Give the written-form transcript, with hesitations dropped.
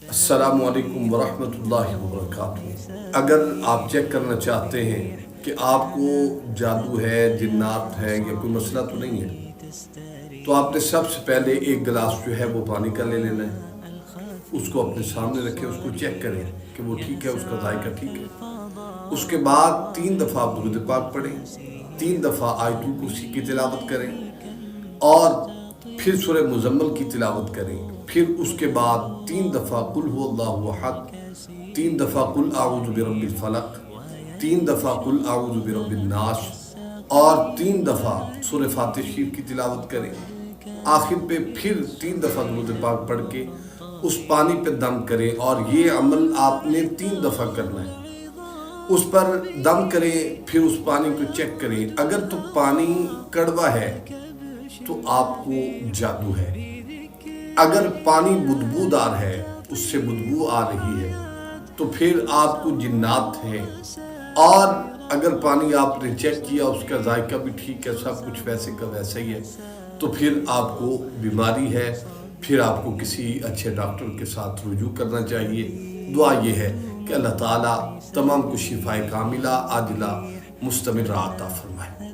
السلام علیکم ورحمۃ اللہ وبرکاتہ۔ اگر آپ چیک کرنا چاہتے ہیں کہ آپ کو جادو ہے، جنات ہے یا کوئی مسئلہ تو نہیں ہے، تو آپ نے سب سے پہلے ایک گلاس جو ہے وہ پانی کا لے لینا ہے، اس کو اپنے سامنے رکھیں، اس کو چیک کریں کہ وہ ٹھیک ہے، اس کا ذائقہ ٹھیک ہے۔ اس کے بعد 3 دفعہ درود پاک پڑھیں، 3 دفعہ آیت الکرسی کی تلاوت کریں اور پھر سورہ مزمل کی تلاوت کریں۔ پھر اس کے بعد 3 دفعہ قل هو اللہ احد، 3 دفعہ قل اعوذ برب الفلق، 3 دفعہ قل اعوذ برب الناس اور 3 دفعہ سورہ فاتحہ شریف کی تلاوت کریں۔ آخر پہ پھر 3 دفعہ درود پاک پڑھ کے اس پانی پہ دم کریں، اور یہ عمل آپ نے 3 دفعہ کرنا ہے۔ اس پر دم کریں، پھر اس پانی کو چیک کریں، اگر تو پانی کڑوا ہے تو آپ کو جادو ہے، اگر پانی بدبودار ہے، اس سے بدبو آ رہی ہے تو پھر آپ کو جنات ہے، اور اگر پانی آپ نے چیک کیا اس کا ذائقہ بھی ٹھیک ہے، سب کچھ ویسے کا ویسا ہی ہے، تو پھر آپ کو بیماری ہے، پھر آپ کو کسی اچھے ڈاکٹر کے ساتھ رجوع کرنا چاہیے۔ دعا یہ ہے کہ اللہ تعالیٰ تمام کو شفائے کاملہ عاجلہ مستمرہ عطا فرمائے۔